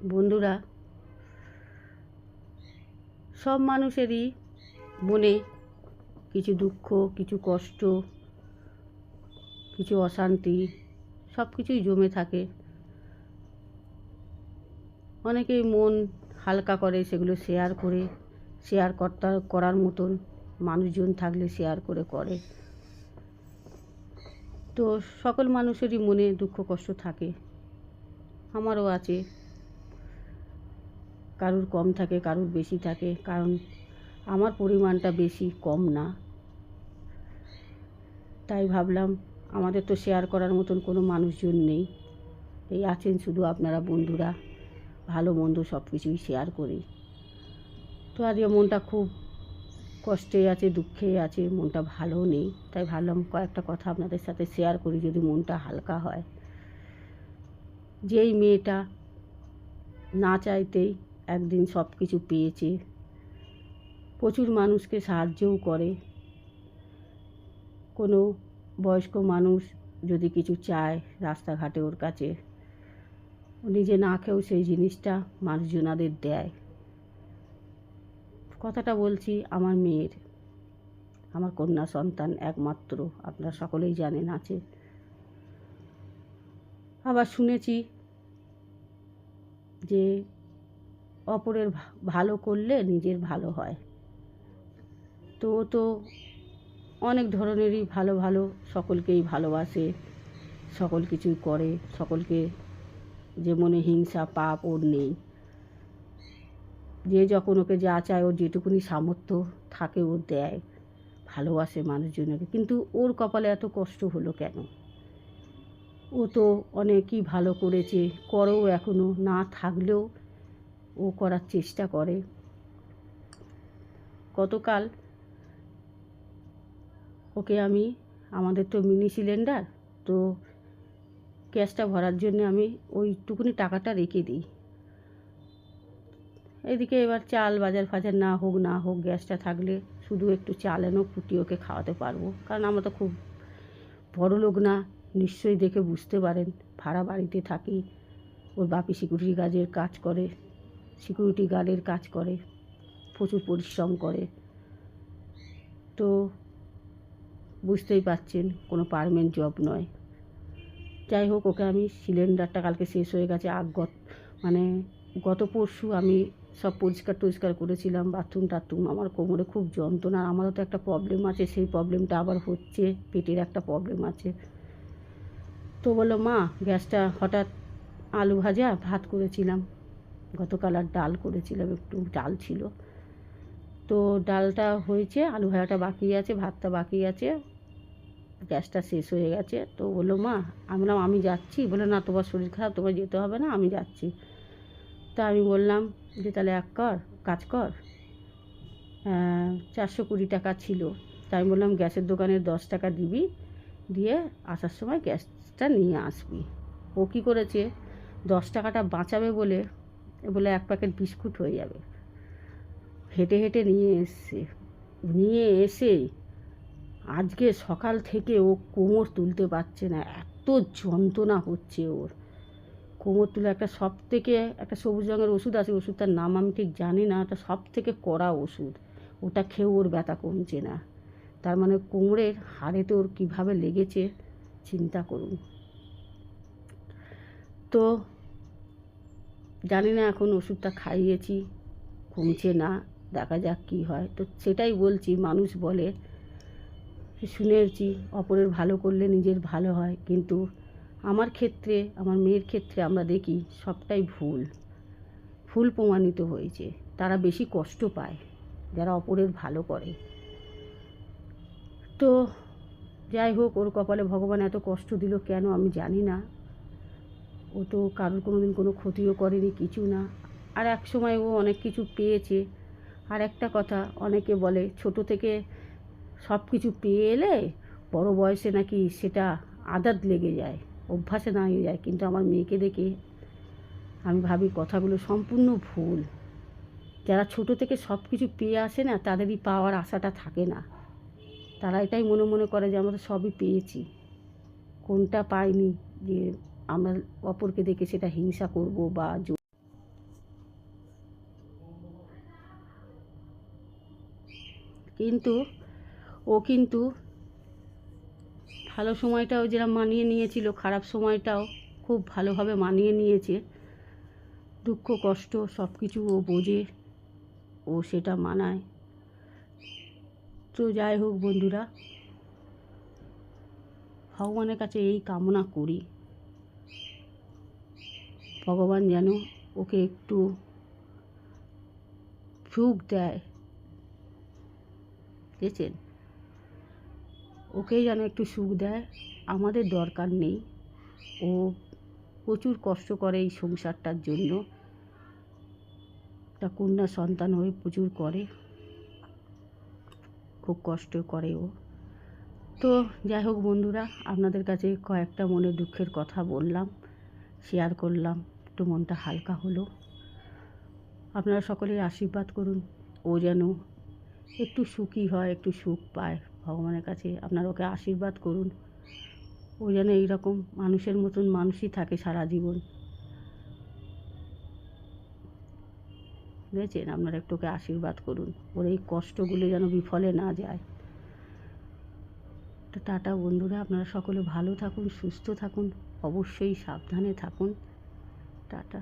বন্ধুরা, সব মানুষেরই মনে কিছু দুঃখ, কিছু কষ্ট, কিছু অশান্তি সব কিছুই জমে থাকে। অনেকেই মন হালকা করে, সেগুলো শেয়ার করার মতন মানুষজন থাকলে শেয়ার করে। তো সকল মানুষেরই মনে দুঃখ কষ্ট থাকে, আমারও আছে। কারুর কম থাকে, কারুর বেশি থাকে, কারণ আমার পরিমাণটা বেশি, কম না। তাই ভাবলাম আমাদের তো শেয়ার করার মতন কোনো মানুষজন নেই, এই আছেন শুধু আপনারা বন্ধুরা, ভালো মন্দ সব কিছুই শেয়ার করি। তো আজকে মনটা খুব কষ্টে আছে, দুঃখে আছে, মনটা ভালো নেই। তাই ভাবলাম কয়েকটা কথা আপনাদের সাথে শেয়ার করি, যদি মনটা হালকা হয়। যেই মেয়েটা না চাইতেই একদিন সব কিছু পেয়েছে, প্রচুর মানুষকে সাহায্যও করে। কোনো বয়স্ক মানুষ যদি কিছু চায় রাস্তাঘাটে ওর কাছে, নিজে না খেয়েও সেই জিনিসটা মানুষজনাদের দেয়। কথাটা বলছি আমার মেয়ের, আমার কন্যা সন্তান একমাত্র, আপনারা সকলেই জানেন আছে। আবার শুনেছি যে অপরের ভালো করলে নিজের ভালো হয়। তো অনেক ধরনেরই ভালো সকলকেই ভালোবাসে, সকল কিছুই করে, সকলকে, যে মনে হিংসা পাপ ওর নেই। যে যখন ওকে যা চায়, ওর যেটুকুনি সামর্থ্য থাকে ও দেয়, ভালোবাসে মানুষজনকে। কিন্তু ওর কপালে এত কষ্ট হলো কেন? ও তো অনেকই ভালো করেছে, করেও, এখনও না থাকলেও ও করার চেষ্টা করে। গতকাল ওকে আমি, আমাদের তো মিনি সিলিন্ডার, তো গ্যাসটা ভরার জন্য আমি ওইটুকুনি টাকাটা রেখে দিই। এদিকে এবার চাল বাজার ফাজার না হোক গ্যাসটা থাকলে শুধু একটু চাল এনে ফুটিয়ে ওকে খাওয়াতে পারবো। কারণ আমরা তো খুব বড় লোক না, নিশ্চয়ই দেখে বুঝতে পারেন, ভাড়া বাড়িতে থাকি। ওর বাপি সিকিউরিটি গার্ডের কাজ করে, প্রচুর পরিশ্রম করে। তো বুঝতেই পারছেন, কোনো পার্মানেন্ট জব নয়। যাই হোক, ওকে আমি সিলিন্ডারটা কালকে শেষ হয়ে গেছে, গত পরশু আমি সব পরিষ্কার করেছিলাম, বাথরুম টাথরুম। আমার কোমরে খুব যন্ত্রণা, আমারও তো একটা প্রবলেম আছে, সেই প্রবলেমটা আবার হচ্ছে, পেটের একটা প্রবলেম আছে। তো বললো মা, গ্যাসটা হঠাৎ, আলু ভাজা ভাত করেছিলাম গতকাল, আর ডাল করেছিলাম, একটু ডাল ছিল। তো ডালটা হয়েছে, আলু ভাজাটা বাকি আছে, ভাতটা বাকি আছে, গ্যাসটা শেষ হয়ে গেছে। তো বললো মা, আমি যাচ্ছি। বলে না, তোমার শরীর খারাপ, তোমার যেতে হবে না, আমি যাচ্ছি। তা আমি বললাম যে তাহলে কাজ কর, 420 টাকা ছিল। তাই আমি বললাম গ্যাসের দোকানে 10 টাকা দিবি, দিয়ে আসার সময় গ্যাসটা নিয়ে আসবি। ও কী করেছে, 10 টাকাটা বাঁচাবে বলে এক প্যাকেট বিস্কুট হয়ে যাবে, হেঁটে নিয়ে এসে আজকে সকাল থেকে ও কোমর তুলতে পারছে না, এত যন্ত্রণা হচ্ছে ওর। কোমর তুলে একটা সবুজ রঙের ওষুধ আছে, ওষুধটার নাম আমি ঠিক জানি না, ওটা সব থেকে কড়া ওষুধ, ওটা খেয়েও ওর ব্যথা কমছে না। তার মানে কোমরের হাড়েতে ওর কীভাবে লেগেছে চিন্তা করুন। তো জানি না, এখন ওষুধটা খাইয়েছি, কমছে না, দেখা যাক কী হয়। তো সেটাই বলছি, মানুষ বলে, শুনেছি অপরের ভালো করলে নিজের ভালো হয়, কিন্তু আমার ক্ষেত্রে, আমার মেয়ের ক্ষেত্রে আমরা দেখি সবটাই ভুল প্রমাণিত হয়েছে। তারা বেশি কষ্ট পায় যারা অপরের ভালো করে। তো যাই হোক, ওর কপালে ভগবান এত কষ্ট দিল কেন আমি জানি না। ও তো কারোর কোনো দিন কোনো ক্ষতিও করেনি, কিছু না। আর এক সময় ও অনেক কিছু পেয়েছে। আর একটা কথা, অনেকে বলে ছোট থেকে সব কিছু পেয়ে এলে বড় বয়সে নাকি সেটা আদত লেগে যায়, অভ্যাসে না হয়ে যায়। কিন্তু আমার মেয়েকে দেখে আমি ভাবি কথাগুলো সম্পূর্ণ ভুল। যারা ছোট থেকে সব কিছু পেয়ে আসে না, তাদেরই পাওয়ার আশাটা থাকে না। তারা এটাই মনে করে যে আমরা তো সবই পেয়েছি, কোনটা পাইনি যে আমরা অপরকে দেখে সেটা হিংসা করব বা কিন্তু ও কিন্তু ভালো সময়টাও যেরকম মানিয়ে নিয়েছিল, খারাপ সময়টাও খুব ভালোভাবে মানিয়ে নিয়েছে। দুঃখ কষ্ট সব কিছু ও বোঝে, ও সেটা মানায়। তো যাই হোক বন্ধুরা, ভগবানের কাছে এই কামনা করি, ভগবান যেন ওকে একটু সুখ দেয়, বুঝেছেন? ওকেই যেন একটু সুখ দেয়। আমাদের দরকার নেই। ও প্রচুর কষ্ট করে এই সংসারটার জন্য, একটা কন্যা সন্তান হয়ে প্রচুর করে, খুব কষ্ট করে ও। তো যাই হোক বন্ধুরা, আপনাদের কাছে কয়েকটা মনে দুঃখের কথা বললাম, শেয়ার করলাম, একটু মনটা হালকা হলো। আপনারা সকলেই আশীর্বাদ করুন, ও যেন একটু সুখী হয়, একটু সুখ পায়। ভগবানের কাছে আপনারা ওকে আশীর্বাদ করুন, ও যেন এইরকম মানুষের মতন মানুষই থাকে সারা জীবন, বুঝেছেন? আপনারা একটু ওকে আশীর্বাদ করুন, ওর এই কষ্টগুলো যেন বিফলে না যায়। তো টাটা বন্ধুরা, আপনারা সকলে ভালো থাকুন, সুস্থ থাকুন, অবশ্যই সাবধানে থাকুন। টাটা।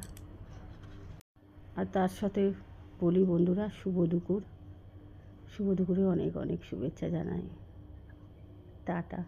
আর তার সাথে বলি বন্ধুরা, শুভ দুপুর, শুভ দুপুরে অনেক অনেক শুভেচ্ছা জানাই। টাটা।